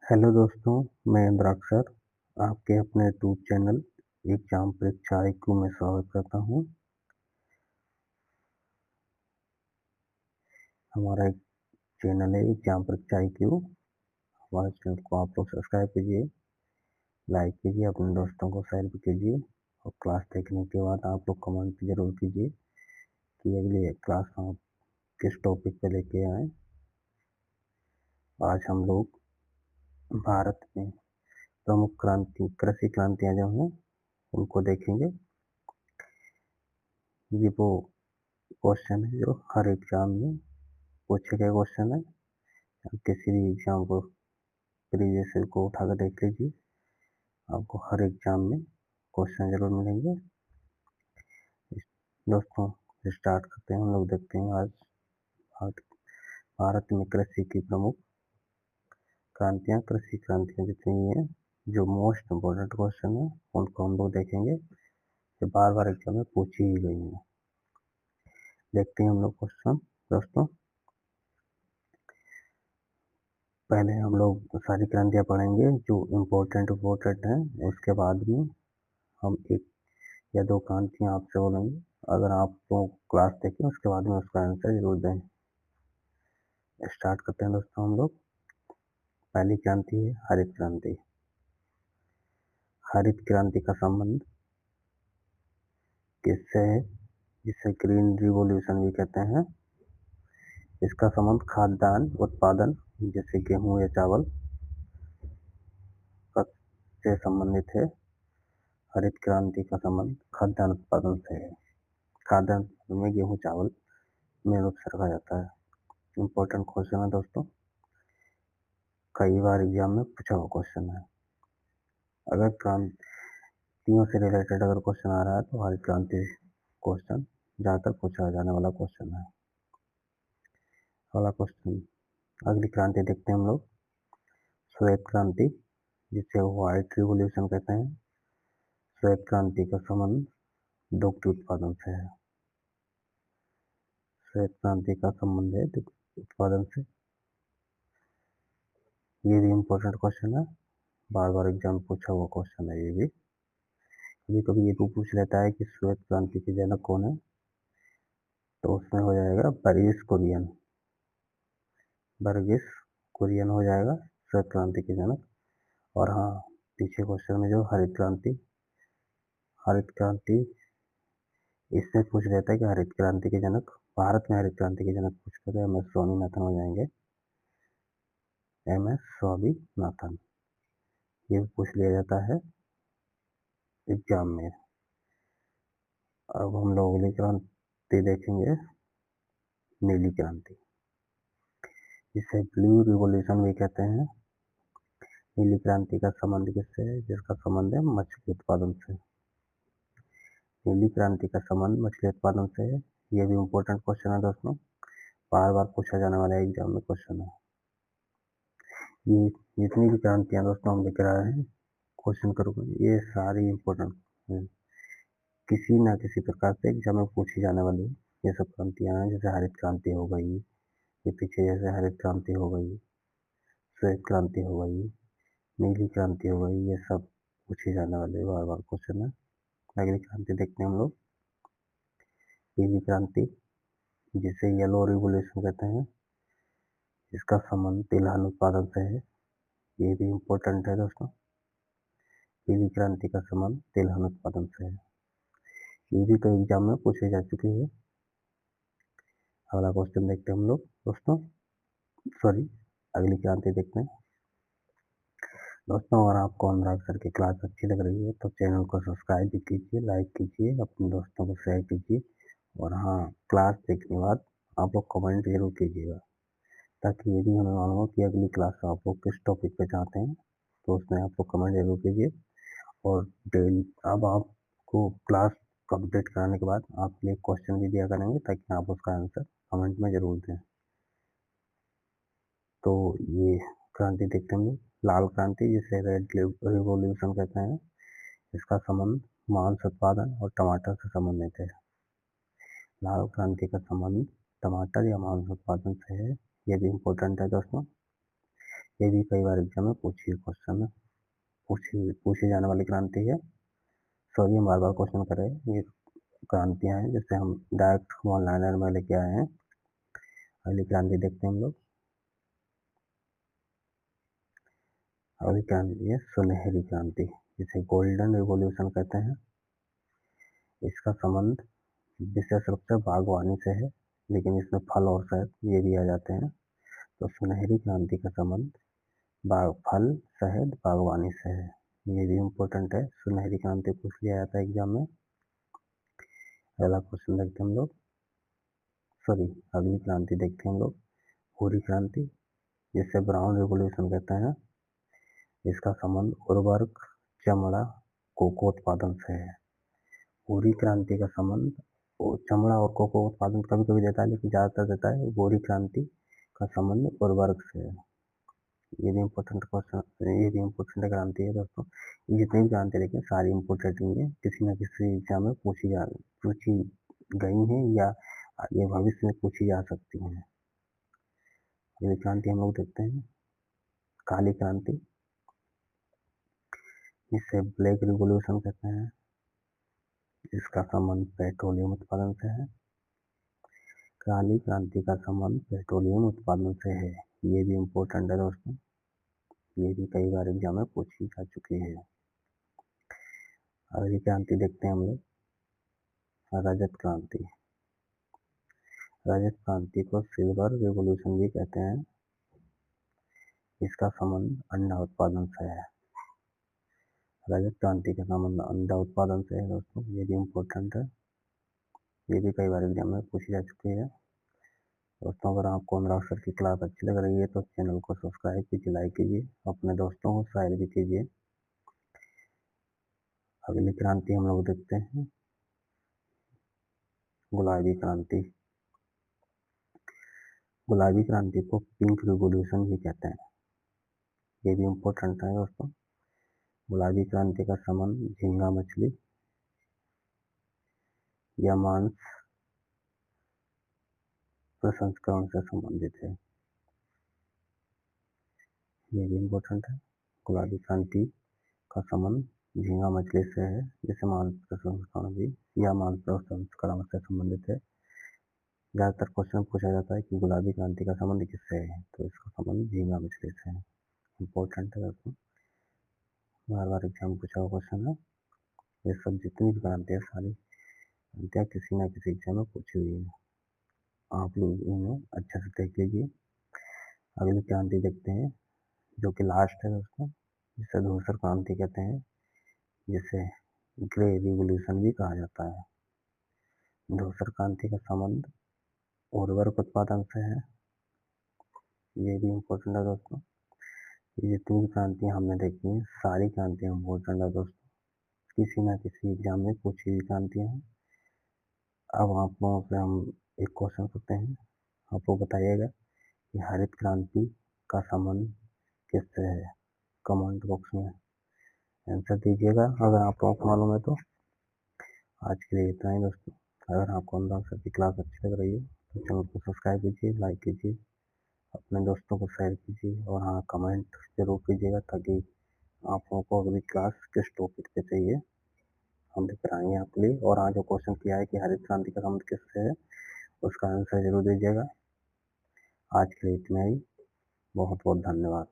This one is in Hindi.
हेलो दोस्तों, मैं इंद्राक्षर आपके अपने यूट्यूब चैनल एग्जाम परीक्षा IQ में स्वागत करता हूं। हमारा एक चैनल है एग्जाम परीक्षा IQ। हमारे चैनल को आप लोग सब्सक्राइब कीजिए, लाइक कीजिए, अपने दोस्तों को शेयर भी कीजिए और क्लास देखने के बाद आप लोग कमेंट जरूर कीजिए कि अगली क्लास हम किस टॉपिक पे लेके आए। आज हम लोग भारत में प्रमुख कृषि क्रांतियां जो हैं उनको देखेंगे। ये वो क्वेश्चन है जो हर एग्जाम में पूछे गए क्वेश्चन है। आप किसी भी एग्जाम को प्रीवियस को उठाकर देख लीजिए, आपको हर एग्जाम में क्वेश्चन जरूर मिलेंगे। दोस्तों स्टार्ट करते हैं। हम लोग देखते हैं आज भारत भारत में कृषि की प्रमुख कृषि क्रांतियां जितनी भी हैं, जो मोस्ट इम्पोर्टेंट क्वेश्चन है उनको हम लोग देखेंगे, जो बार बार एग्जाम में पूछी ही गई है। देखते हैं हम लोग क्वेश्चन। दोस्तों पहले हम लोग सारी क्रांतियां पढ़ेंगे जो इम्पोर्टेंट हैं, उसके बाद में हम एक या दो क्रांतियां आपसे बोलेंगे। अगर आप तो क्लास देखें उसके बाद में उसका आंसर जरूर दें। स्टार्ट करते हैं दोस्तों हम लोग। पहली क्रांति है हरित क्रांति। हरित क्रांति का संबंध किससे है, जिसे ग्रीन रिवॉल्यूशन भी कहते हैं। इसका संबंध खाद्यान्न उत्पादन जैसे गेहूं या चावल से संबंधित है। हरित क्रांति का संबंध खाद्यान्न उत्पादन से है। खाद्यान्न में गेहूं चावल में रूप से रखा जाता है। इंपॉर्टेंट क्वेश्चन है दोस्तों, कई बार एग्जाम में पूछा हुआ क्वेश्चन है। अगर क्रांतियों से रिलेटेड अगर क्वेश्चन आ रहा है तो हरित क्रांति क्वेश्चन ज्यादातर पूछा जाने वाला क्वेश्चन है। अगला क्वेश्चन, अगली क्रांति देखते हैं हम लोग। श्वेत क्रांति, जिसे व्हाइट रिवॉल्यूशन कहते हैं। श्वेत क्रांति का संबंध दुग्ध उत्पादन से है। श्वेत क्रांति का संबंध है दुग्ध उत्पादन से। ये भी इम्पोर्टेंट क्वेश्चन है, बार बार एग्जाम पूछा हुआ क्वेश्चन है। ये भी कभी कभी ये भी पूछ लेता है कि श्वेत क्रांति के जनक कौन है, तो उसमें हो जाएगा वर्गीस कुरियन। वर्गीस कुरियन हो जाएगा श्वेत क्रांति के जनक। और हाँ, पीछे क्वेश्चन में जो हरित क्रांति इसमें पूछ लेता है कि हरित क्रांति के जनक, भारत में हरित क्रांति के जनक पूछ कर MS स्वामीनाथन हो जाएंगे। MS स्वामीनाथन ये पूछ लिया जाता है एग्जाम में। अब हम लोग अगली क्रांति देखेंगे, नीली क्रांति, जिसे ब्लू रिवॉल्यूशन भी कहते हैं। नीली क्रांति का संबंध किससे है, जिसका संबंध है मछली उत्पादन से। नीली क्रांति का संबंध मछली उत्पादन से है। ये भी इम्पोर्टेंट क्वेश्चन है दोस्तों, बार बार पूछा जाने वाला एग्जाम में क्वेश्चन है। ये जितनी भी क्रांतियां दोस्तों हम लिख रहे हैं क्वेश्चन करोगे, ये सारी इम्पोर्टेंट है, किसी ना किसी प्रकार से एग्जाम में पूछी जाने वाली ये सब क्रांतियां हैं। जैसे हरित क्रांति हो गई, ये पीछे जैसे हरित क्रांति हो गई, श्वेत क्रांति हो गई, नीली क्रांति हो गई, ये सब पूछे जाने वाले बार बार क्वेश्चन है। अगली क्रांति देखते हैं हम लोग, पीली क्रांति, जिसे येलो रिवोल्यूशन कहते हैं। इसका संबंध तिलहन उत्पादन से है। ये भी इम्पोर्टेंट है दोस्तों, पीली क्रांति का संबंध तिलहन उत्पादन से है। ये भी कई एग्जाम में पूछे जा चुके हैं। अगला क्वेश्चन देखते हैं हम लोग दोस्तों, अगली क्रांति देखते हैं दोस्तों। अगर आपको अनुराग सर की क्लास अच्छी लग रही है तो चैनल को सब्सक्राइब भी कीजिए, लाइक कीजिए, अपने दोस्तों को शेयर कीजिए। और हाँ, क्लास देखने के बाद आप लोग कमेंट जरूर कीजिएगा, ताकि ये भी हमें मालूम हो कि अगली क्लास आप लोग किस टॉपिक पे चाहते हैं। तो उसमें आप लोग कमेंट जरूर कीजिए। और डेली अब आपको क्लास कंप्लीट कराने के बाद आपके लिए क्वेश्चन भी दिया करेंगे, ताकि आप उसका आंसर कमेंट में जरूर दें। तो ये क्रांति देखते हैं, लाल क्रांति, जिसे रेड रिवॉल्यूशन कहते हैं। इसका संबंध मांस उत्पादन और टमाटर से संबंधित है। लाल क्रांति का संबंध टमाटर या मांस उत्पादन से है। ये भी इम्पोर्टेंट है दोस्तों, ये भी कई बार एग्जाम में क्वेश्चन पूछी जाने वाली क्रांति है। सॉरी, हम बार बार क्वेश्चन कर रहे हैं। ये क्रांतियां हैं जिससे हम डायरेक्ट वन लाइनर में लेके आए हैं। अगली क्रांति देखते हैं हम लोग। अगली क्रांति है सुनहरी क्रांति, जिसे गोल्डन रिवॉल्यूशन कहते हैं। इसका संबंध विशेष रूप से बागवानी से है, लेकिन इसमें फल और शहद ये भी आ जाते हैं। तो सुनहरी क्रांति का संबंध फल, शहद, बागवानी से है। ये भी इम्पोर्टेंट है, सुनहरी क्रांति पूछ लिया जाता है एग्जाम में। अगला क्वेश्चन देखते हैं हम लोग। अगली क्रांति देखते हैं हम लोग भूरी क्रांति, जिसे ब्राउन रिवॉल्यूशन कहते हैं। इसका संबंध उर्वरक, चमड़ा, कोको उत्पादन से है। भूरी क्रांति का संबंध चमड़ा और कोको उत्पादन कभी कभी देता है, लेकिन ज्यादातर देता है भूरी क्रांति का संबंध उर्वरक से है। ये भी इम्पोर्टेंट क्वेश्चन, ये भी इम्पोर्टेंट क्रांति है दोस्तों। ये जितनी भी क्रांति लेकिन सारी इम्पोर्टेंट नहीं है, किसी न किसी एग्जाम में पूछी गई है या आगे भविष्य में पूछी जा सकती है। ये क्रांति हम लोग देखते हैं काली क्रांति, जिसे ब्लैक रिवॉल्यूशन कहते हैं। इसका संबंध पेट्रोलियम उत्पादन से है। काली क्रांति का संबंध पेट्रोलियम उत्पादन से है। ये भी इम्पोर्टेंट है दोस्तों, ये भी कई बार एग्जाम में पूछी जा चुकी है। अगली क्रांति देखते हैं हम लोग रजत क्रांति। रजत क्रांति को सिल्वर रिवॉल्यूशन भी कहते हैं। इसका संबंध अंडा उत्पादन से है। रजत क्रांति का संबंध अंडा उत्पादन से है दोस्तों, ये भी इम्पोर्टेंट है, ये भी कई बार एग्जाम में पूछी जा चुकी है। दोस्तों, अगर आपको अनुराग सर की क्लास अच्छी लग रही है तो चैनल को सब्सक्राइब कीजिए, लाइक कीजिए, अपने दोस्तों को शेयर भी कीजिए। अगली क्रांति हम लोग देखते हैं गुलाबी क्रांति। गुलाबी क्रांति को पिंक रिवॉल्यूशन भी कहते हैं। ये भी इम्पोर्टेंट है दोस्तों। गुलाबी क्रांति का संबंध झींगा मछली या मांस प्रसंस्करण से संबंधित है। ये भी इम्पोर्टेंट है। गुलाबी क्रांति का संबंध झींगा मछली से है, जिसे मांस प्रसंस्करण भी या मांस प्रसंस्करण से संबंधित है। ज्यादातर क्वेश्चन पूछा जाता है कि गुलाबी क्रांति का संबंध किससे है, तो इसका संबंध झींगा मछली से है। इम्पोर्टेंट है दोस्तों, बार बार एग्जाम पूछा हुआ क्वेश्चन है। ये सब जितनी भी क्रांति है सारी क्रांतियाँ किसी न किसी एग्जाम में पूछी हुई है, आप लोग इन्हें अच्छे से देख लीजिए। अगली क्रांति देखते हैं जो कि लास्ट है दोस्तों, जिसे धूसर क्रांति कहते हैं, जिसे ग्रे रिवॉल्यूशन भी कहा जाता है। धूसर क्रांति का संबंध उर्वरक उत्पादन से है। ये भी इम्पोर्टेंट है दोस्तों। ये जितनी भी क्रांतियां हमने देखी हैं सारी क्रांतियां इम्पोर्टेंट है दोस्तों, किसी न किसी एग्जाम में पूछी हुई क्रांतियां हैं। अब आप लोगों से हम एक क्वेश्चन करते हैं, आप लोग बताइएगा कि हरित क्रांति का संबंध किससे है। कमेंट बॉक्स में आंसर दीजिएगा अगर आप लोगों को मालूम है तो। आज के लिए इतना ही दोस्तों। अगर आपको अनुराग सर की क्लास अच्छी लग रही है तो चैनल को सब्सक्राइब कीजिए, लाइक कीजिए, अपने दोस्तों को शेयर कीजिए और हाँ कमेंट जरूर कीजिएगा, ताकि आप लोगों को अगली क्लास किस टॉपिक पे चाहिए हम लेकर आएंगे आपके लिए। और आज जो क्वेश्चन किया है कि हरित क्रांति का संबंध किससे है, उसका आंसर जरूर दीजिएगा। आज के लिए इतना ही, बहुत बहुत धन्यवाद।